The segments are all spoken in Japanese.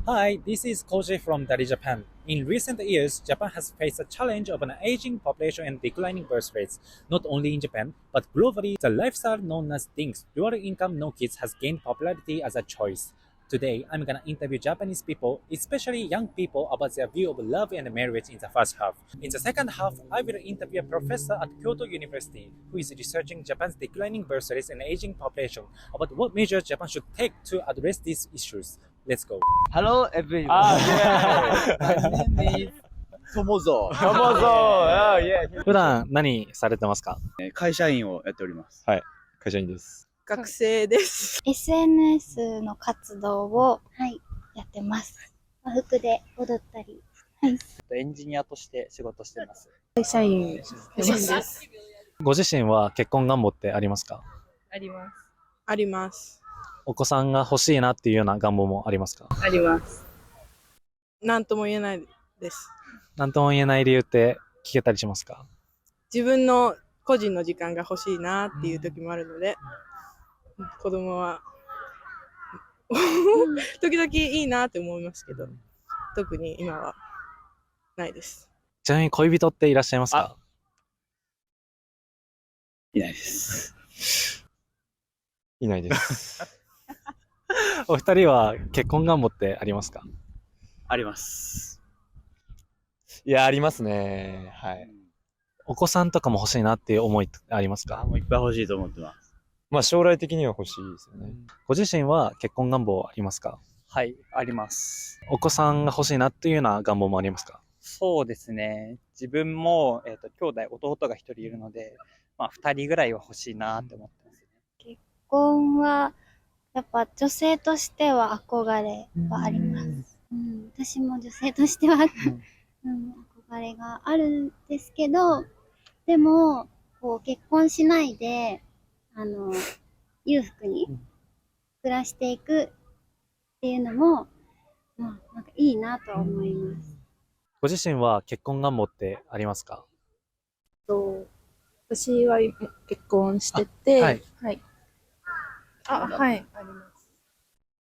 Hi, this is Koji from Dari, Japan. In recent years, Japan has faced a challenge of an aging population and declining birth rates. Not only in Japan, but globally, the lifestyle known as Dinks, dual income no kids, has gained popularity as a choice. Today, I'm gonna interview Japanese people, especially young people, about their view of love and marriage in the first half. In the second half, I will interview a professor at Kyoto University who is researching Japan's declining birth rates and aging population about what measures Japan should take to address these issues. Let's go. Hello everyone. yeah. My name is Tomozo. Tomozo. Yeah. 普段何されてますか？会社員をやっております。会社員です。学生です。SNS の活動を、やってます。服で踊ったり。エンジニアとして仕事してます。会社員です。ご自身は結婚願望ってありますか？あります。あります。お子さんが欲しいなっていうような願望もありますか？あります。なんとも言えないです。なんとも言えない理由って聞けたりしますか？自分の個人の時間が欲しいなっていう時もあるので、子供は時々いいなって思いますけど、特に今はないです。ちなみに恋人っていらっしゃいますか？いないです。いないです。お二人は結婚願望ってありますか？あります。いや、ありますね。はい。お子さんとかも欲しいなっていう思いありますか？もういっぱい欲しいと思ってます。まあ将来的には欲しいですよね。ご自身は結婚願望ありますか？はい、あります。お子さんが欲しいなっていうような願望もありますか？そうですね。自分も、兄弟、弟が一人いるので、二人ぐらいは欲しいなって思ってますね。結婚は、やっぱ女性としては憧れはあります。私も女性としては、憧れがあるんですけど、でも、こう結婚しないで、裕福に暮らしていくっていうのも、なんかいいなとは思います。ご自身は結婚願望ってありますか？私は結婚してて、はい。はい、あります。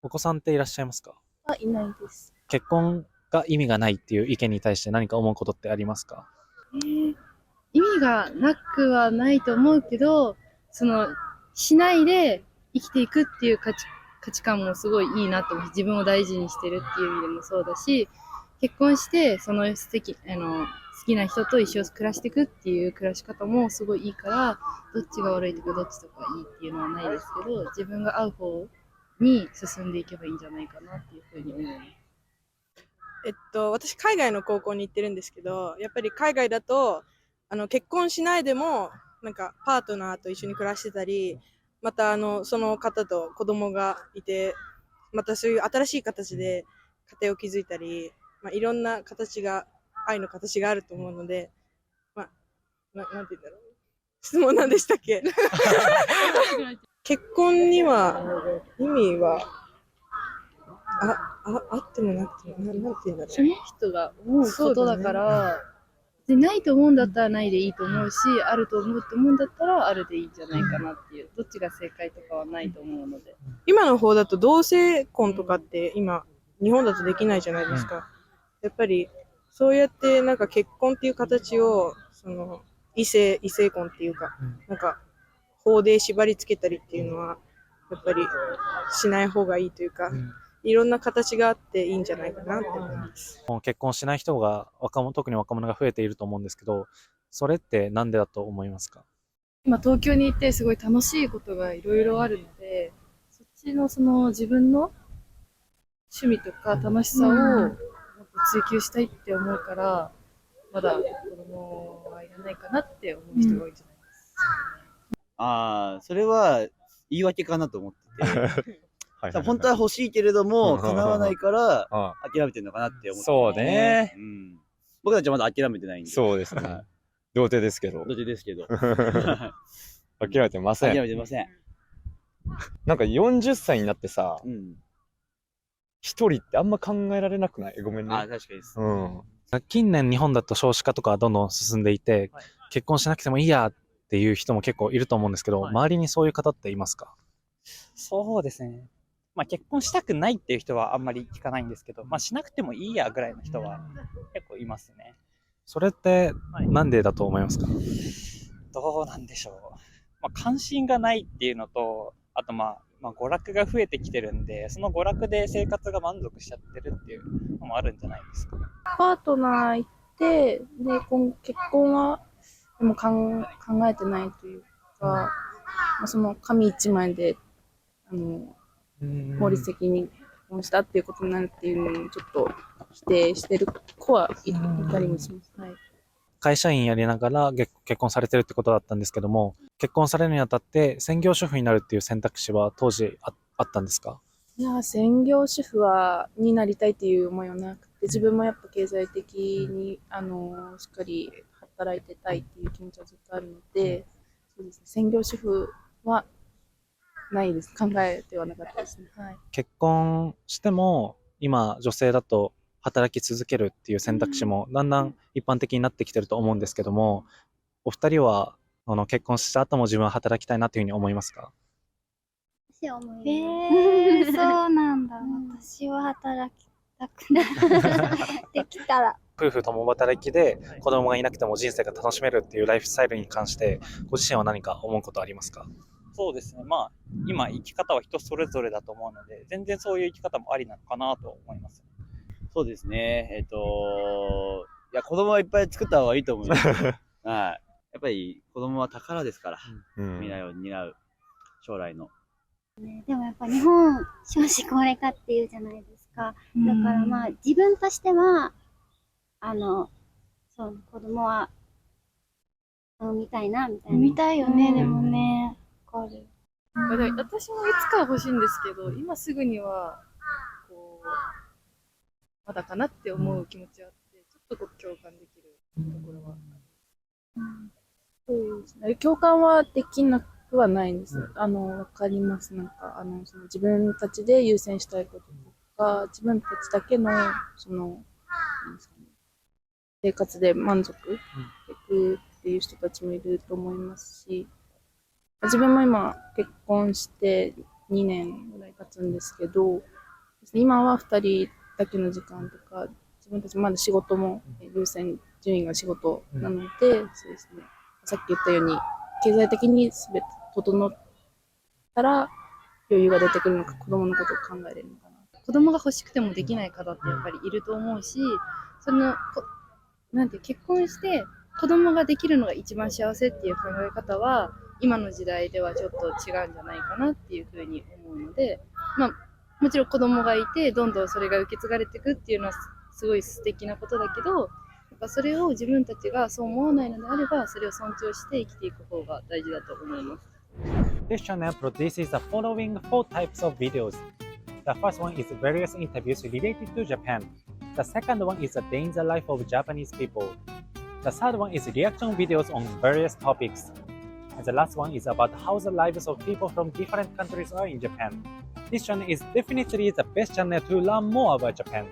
お子さんっていらっしゃいますか？いないです。結婚が意味がないっていう意見に対して何か思うことってありますか？意味がなくはないと思うけど、しないで生きていくっていう価値観もすごいいいなと思うし、自分を大事にしてるっていう意味でもそうだし、結婚して好きな人と一生暮らしていくっていう暮らし方もすごいいいから、どっちが悪いとかどっちとかいいっていうのはないですけど、自分が合う方に進んでいけばいいんじゃないかなっていうふうに思います。私海外の高校に行ってるんですけど、やっぱり海外だと結婚しないでもなんかパートナーと一緒に暮らしてたり、またその方と子供がいて、またそういう新しい形で家庭を築いたり、いろんな愛の形があると思うので、なんて言うんだろう。質問なんでしたっけ？結婚には意味はあってもなくても、なんて言うんだろう。その人が思うことだから、でないと思うんだったらないでいいと思うし、あると思うって思うんだったらあるでいいんじゃないかなっていう、どっちが正解とかはないと思うので。今の方だと同性婚とかって今日本だとできないじゃないですか。やっぱりそうやってなんか結婚っていう形を異性婚っていうか、なんか法で縛り付けたりっていうのはやっぱりしない方がいいというか、いろんな形があっていいんじゃないかなって思います。結婚しない人が特に若者が増えていると思うんですけど、それってなんでだと思いますか？今東京にいてすごい楽しいことがいろいろあるので、そっちの自分の趣味とか楽しさを追求したいって思うから、まだ子供はいらないかなって思う人が多いんじゃないですか。それは言い訳かなと思ってて。本当は欲しいけれども叶わないから諦めてるのかなって思って。そうね。僕たちはまだ諦めてないんで。そうですね。童貞ですけど。童貞ですけど。諦めてません。諦めてません。なんか40歳になってさ、一人ってあんま考えられなくない？ごめんね。確かにです。近年日本だと少子化とかどんどん進んでいて、結婚しなくてもいいやっていう人も結構いると思うんですけど、周りにそういう方っていますか？そうですね。結婚したくないっていう人はあんまり聞かないんですけど、しなくてもいいやぐらいの人は結構いますね。それってなんでだと思いますか？どうなんでしょう。関心がないっていうのと、あと娯楽が増えてきてるんで、その娯楽で生活が満足しちゃってるっていうのもあるんじゃないですか。パートナーいて、で、結婚はでも考えてないというか、その紙一枚で、法律的に結婚したっていうことになるっていうのにちょっと否定してる子はいたりもします。はい。会社員やりながら結婚されてるってことだったんですけども、結婚されるにあたって専業主婦になるっていう選択肢は当時あったんですか？いや、専業主婦になりたいっていう思いはなくて、自分もやっぱ経済的に、しっかり働いてたいっていう気持ちはずっとあるので、そうですね、専業主婦はないです。考えてはなかったですね。はい。結婚しても今女性だと働き続けるっていう選択肢もだんだん一般的になってきてると思うんですけども、お二人は結婚した後も自分は働きたいなというふうに思いますか？私は思います。そうなんだ。私は働きたくない。できたら。夫婦共働きで子供がいなくても人生が楽しめるっていうライフスタイルに関してご自身は何か思うことありますか？そうですね。今生き方は人それぞれだと思うので、全然そういう生き方もありなのかなと思います。そうですね。いや、子供はいっぱい作った方がいいと思います。はい。やっぱり子供は宝ですから、未来を担う将来の。でもやっぱ日本少子高齢化っていうじゃないですか。だから自分としてはそう子供は産みたいなみたいな。産みたいよね、でもね。わかる。私もいつかは欲しいんですけど、今すぐにはまだかなって思う気持ちはあって、ちょっと共感できるところは。そうですね。共感はできなくはないんです。わかります。なんか、その自分たちで優先したいこととか、自分たちだけの、なんですかね、生活で満足できるっていう人たちもいると思いますし、自分も今結婚して2年ぐらい経つんですけど、今は2人だけの時間とか、自分たちまだ仕事も優先順位が仕事なので、そうですね。さっき言ったように、経済的に全て整ったら余裕が出てくるのか、子供のことを考えれるのかな。子供が欲しくてもできない方ってやっぱりいると思うし、結婚して子供ができるのが一番幸せっていう考え方は、今の時代ではちょっと違うんじゃないかなっていうふうに思うので、もちろん子供がいて、どんどんそれが受け継がれていくっていうのはすごい素敵なことだけど、やっぱそれを自分たちがそう思わないのであれば、それを尊重して生きていく方が大事だと思います。This channel produces the following 4 types of videos. The first one is various interviews related to Japan. The second one is a day in the life of Japanese people. The third one is reaction videos on various topics. And the last one is about how the lives of people from different countries are in Japan. This channel is definitely the best channel to learn more about Japan.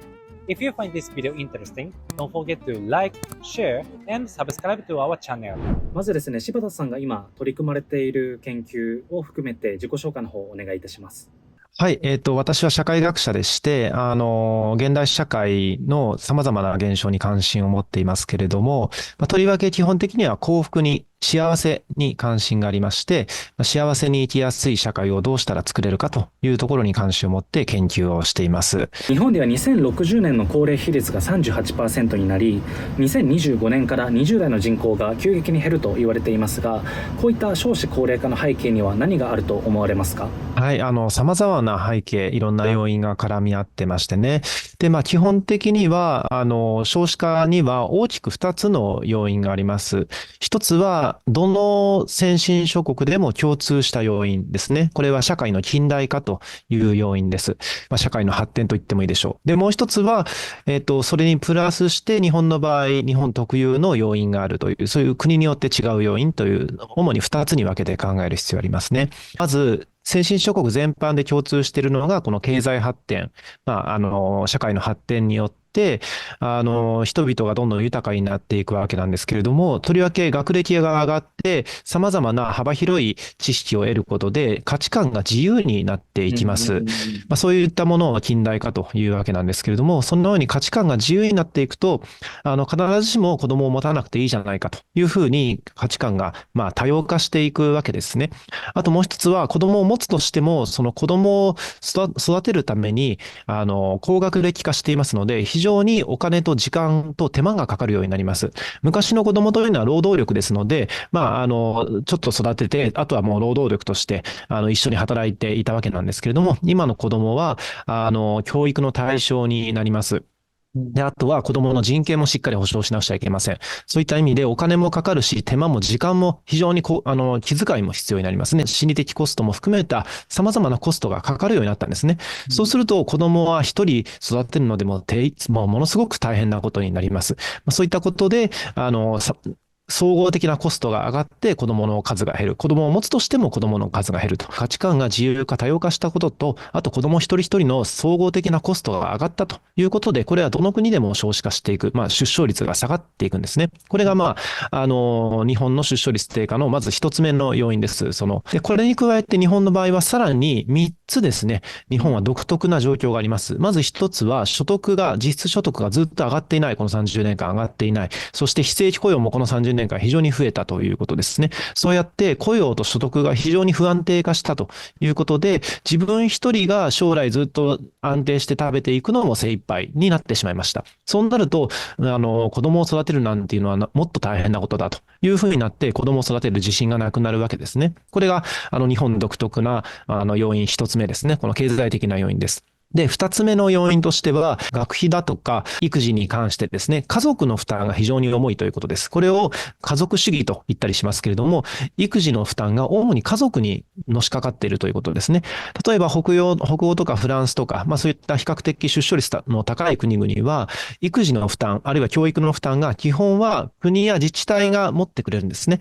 If you find this video interesting, don't forget to like, share, and subscribe to our channel. まずですね、柴田さんが今取り組まれている研究を含めて自己紹介の方をお願いいたします。はい、私は社会学者でして、現代社会の様々な現象に関心を持っていますけれども、とりわけ基本的には幸福に、幸せに関心がありまして、幸せに生きやすい社会をどうしたら作れるかというところに関心を持って研究をしています。日本では2060年の高齢比率が 38% になり、2025年から20代の人口が急激に減ると言われていますが、こういった少子高齢化の背景には何があると思われますか？はい、様々な背景、いろんな要因が絡み合ってましてね。で、基本的には、少子化には大きく2つの要因があります。一つは、どの先進諸国でも共通した要因ですね。これは社会の近代化という要因です。社会の発展と言ってもいいでしょう。で、もう一つは、それにプラスして日本の場合、日本特有の要因があるという、そういう国によって違う要因という、主に2つに分けて考える必要がありますね。まず、先進諸国全般で共通しているのが、この経済発展、社会の発展によっ、人々がどんどん豊かになっていくわけなんですけれども、とりわけ学歴が上がって、様々な幅広い知識を得ることで価値観が自由になっていきます。そういったものを近代化というわけなんですけれども、そのように価値観が自由になっていくと、必ずしも子供を持たなくていいじゃないかというふうに価値観が、多様化していくわけですね。あともう一つは、子供を持つとしても、その子供を育てるために、高学歴化していますので、非常にお金と時間と手間がかかるようになります。昔の子供というのは労働力ですので、ちょっと育てて、あとはもう労働力として、一緒に働いていたわけなんですけれども、今の子供は、教育の対象になります。で、あとは子供の人権もしっかり保障しなくちゃいけません。そういった意味でお金もかかるし、手間も時間も非常に気遣いも必要になりますね。心理的コストも含めた様々なコストがかかるようになったんですね。そうすると子供は一人育てるのでもものすごく大変なことになります。そういったことで、総合的なコストが上がって子供の数が減る。子供を持つとしても子供の数が減ると。価値観が自由化、多様化したことと、あと子供一人一人の総合的なコストが上がったということで、これはどの国でも少子化していく。出生率が下がっていくんですね。これが日本の出生率低下のまず一つ目の要因です。で、これに加えて日本の場合はさらに3つですね、日本は独特な状況があります。まず一つは実質所得がずっと上がっていない。この30年間上がっていない。そして非正規雇用もこの30年間非常に増えたということですね。そうやって雇用と所得が非常に不安定化したということで、自分一人が将来ずっと安定して食べていくのも精一杯になってしまいました。そうなると、子供を育てるなんていうのはもっと大変なことだというふうになって、子供を育てる自信がなくなるわけですね。これが、日本独特な、要因一つ目ですね。この経済的な要因です。で、二つ目の要因としては、学費だとか育児に関してですね、家族の負担が非常に重いということです。これを家族主義と言ったりしますけれども、育児の負担が主に家族にのしかかっているということですね。例えば北欧とかフランスとか、そういった比較的出生率の高い国々は、育児の負担、あるいは教育の負担が基本は国や自治体が持ってくれるんですね。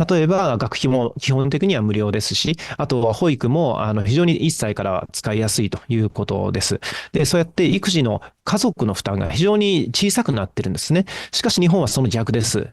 例えば学費も基本的には無料ですし、あとは保育も非常に1歳から使いやすいということです。で、そうやって育児の家族の負担が非常に小さくなってるんですね。しかし日本はその逆です。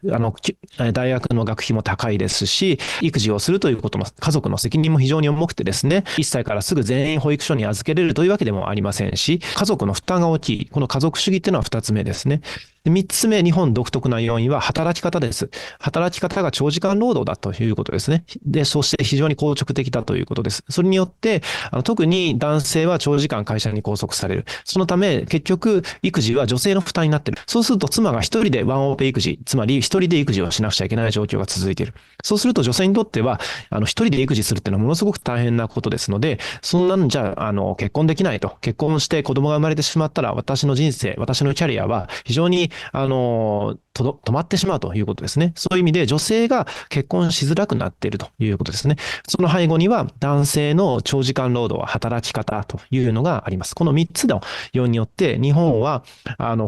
大学の学費も高いですし、育児をするということの家族の責任も非常に重くてですね、1歳からすぐ全員保育所に預けれるというわけでもありませんし、家族の負担が大きい。この家族主義っていうのは2つ目ですね。3つ目、日本独特な要因は働き方です。働き方が長時間労働だということですね。で、そして非常に硬直的だということです。それによって、特に男性は長時間会社に拘束される。そのため、結局、育児は女性の負担になっている。そうすると、妻が一人でワンオペ育児、つまり一人で育児をしなくちゃいけない状況が続いている。そうすると、女性にとっては、一人で育児するっていうのはものすごく大変なことですので、そんなんじゃ、結婚できないと。結婚して子供が生まれてしまったら、私の人生、私のキャリアは非常に止まってしまうということですね。そういう意味で女性が結婚しづらくなっているということですね。その背後には男性の長時間労働、働き方というのがあります。この3つの要因によって日本は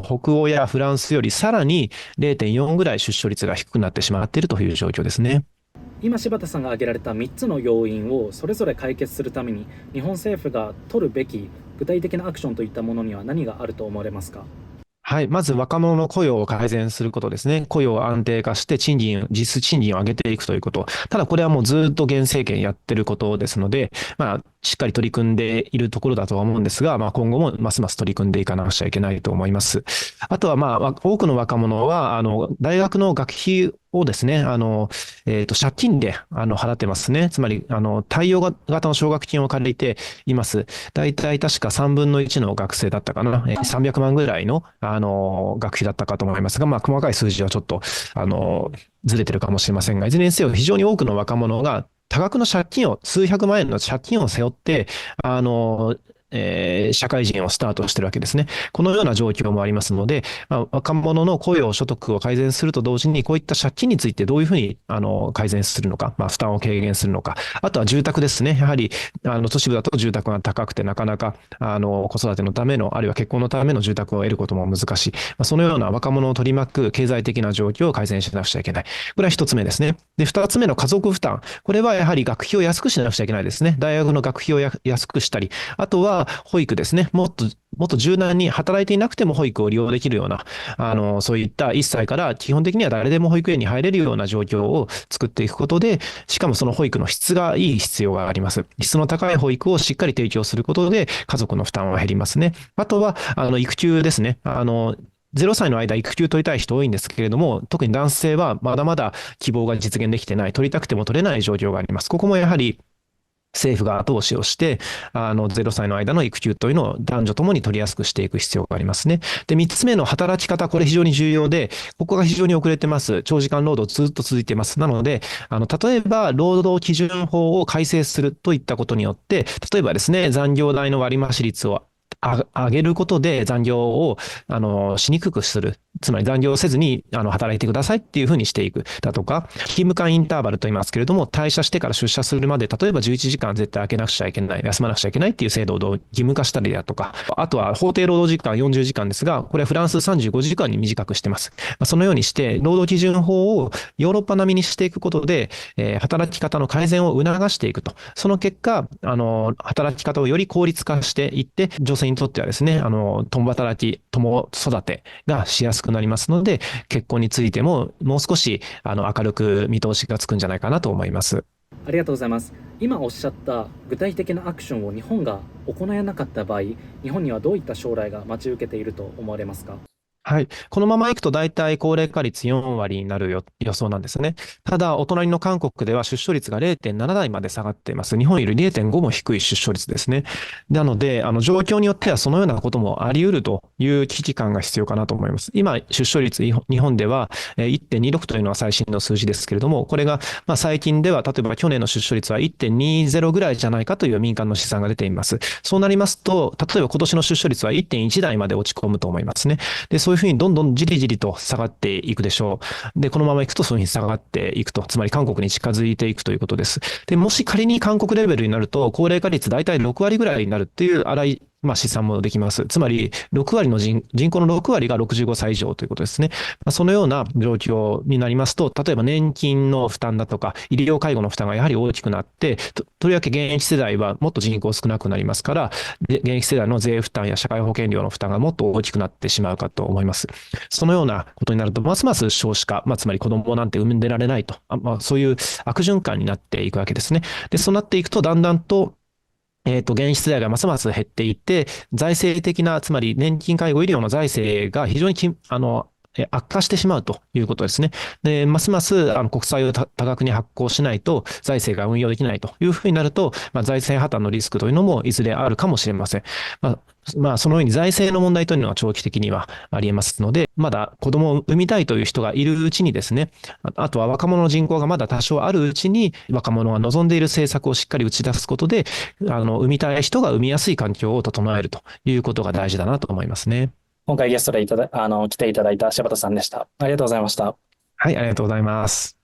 北欧やフランスよりさらに 0.4 ぐらい出生率が低くなってしまっているという状況ですね。今柴田さんが挙げられた3つの要因をそれぞれ解決するために日本政府が取るべき具体的なアクションといったものには何があると思われますか？はい。まず若者の雇用を改善することですね。雇用を安定化して実質賃金を上げていくということ。ただこれはもうずっと現政権やってることですので、しっかり取り組んでいるところだとは思うんですが、今後もますます取り組んでいかなくちゃいけないと思います。あとは多くの若者は、大学の学費をですね、借金で、払ってますね。つまり、貸与型の奨学金を借りています。だいたい確か3分の1の学生だったかな。300万ぐらいの、学費だったかと思いますが、細かい数字はちょっと、ずれてるかもしれませんが、いずれにせよ非常に多くの若者が多額の借金を、数百万円の借金を背負って、社会人をスタートしてるわけですね。このような状況もありますので、若者の雇用所得を改善すると同時に、こういった借金についてどういうふうに改善するのか、負担を軽減するのか、あとは住宅ですね。やはり都市部だと住宅が高くてなかなか子育てのための、あるいは結婚のための住宅を得ることも難しい。そのような若者を取り巻く経済的な状況を改善しなくちゃいけない。これは一つ目ですね。で、二つ目の家族負担。これはやはり学費を安くしなくちゃいけないですね。大学の学費を安くしたり、あとはは保育ですね。もっと柔軟に働いていなくても保育を利用できるような、そういった1歳から基本的には誰でも保育園に入れるような状況を作っていくことで、しかもその保育の質がいい必要があります。質の高い保育をしっかり提供することで、家族の負担は減りますね。あとは、育休ですね。0歳の間育休取りたい人多いんですけれども、特に男性はまだまだ希望が実現できてない、取りたくても取れない状況があります。ここもやはり政府が後押しをして、0歳の間の育休というのを男女ともに取りやすくしていく必要がありますね。で、3つ目の働き方、これ非常に重要で、ここが非常に遅れてます。長時間労働ずっと続いています。なので、例えば、労働基準法を改正するといったことによって、例えばですね、残業代の割増率を上げることで残業をしにくくする。つまり残業をせずに働いてくださいっていうふうにしていく。だとか、勤務間インターバルと言いますけれども、退社してから出社するまで、例えば11時間絶対空けなくちゃいけない、休まなくちゃいけないっていう制度を義務化したりだとか、あとは法定労働時間40時間ですが、これはフランス35時間に短くしてます。そのようにして、労働基準法をヨーロッパ並みにしていくことで、働き方の改善を促していくと。その結果、働き方をより効率化していって、女性にとってはですね、共働き、共育てがしやすくなりますので、結婚についてももう少し明るく見通しがつくんじゃないかなと思います。ありがとうございます。今おっしゃった具体的なアクションを日本が行えなかった場合、日本にはどういった将来が待ち受けていると思われますか？はい。このままいくと大体高齢化率4割になる予想なんですね。ただ、お隣の韓国では出生率が 0.7 台まで下がっています。日本より 0.5 も低い出生率ですね。なので、状況によってはそのようなこともあり得るという危機感が必要かなと思います。今、出生率、日本では 1.26 というのは最新の数字ですけれども、これが最近では、例えば去年の出生率は 1.20 ぐらいじゃないかという民間の試算が出ています。そうなりますと、例えば今年の出生率は 1.1 台まで落ち込むと思いますね。で、そういうふうにどんどんじりじりと下がっていくでしょう。で、このままいくとそういうふうに下がっていくと、つまり韓国に近づいていくということです。で、もし仮に韓国レベルになると、高齢化率大体6割ぐらいになるっていう荒い試算もできます。つまり、6割の人口の6割が65歳以上ということですね。そのような状況になりますと、例えば年金の負担だとか、医療介護の負担がやはり大きくなって、とりわけ現役世代はもっと人口少なくなりますから、現役世代の税負担や社会保険料の負担がもっと大きくなってしまうかと思います。そのようなことになると、ますます少子化、つまり子供なんて産んでられないと、そういう悪循環になっていくわけですね。で、そうなっていくと、だんだんと現役世代がますます減っていって、財政的な、つまり年金介護医療の財政が非常に悪化してしまうということですね。で、ますます国債を多額に発行しないと財政が運用できないというふうになると、財政破綻のリスクというのもいずれあるかもしれません。そのように財政の問題というのは長期的にはあり得ますので、まだ子供を産みたいという人がいるうちにですね、あとは若者の人口がまだ多少あるうちに、若者が望んでいる政策をしっかり打ち出すことで、産みたい人が産みやすい環境を整えるということが大事だなと思いますね。今回ゲストで来ていただいた柴田さんでした。ありがとうございました。はい、ありがとうございます。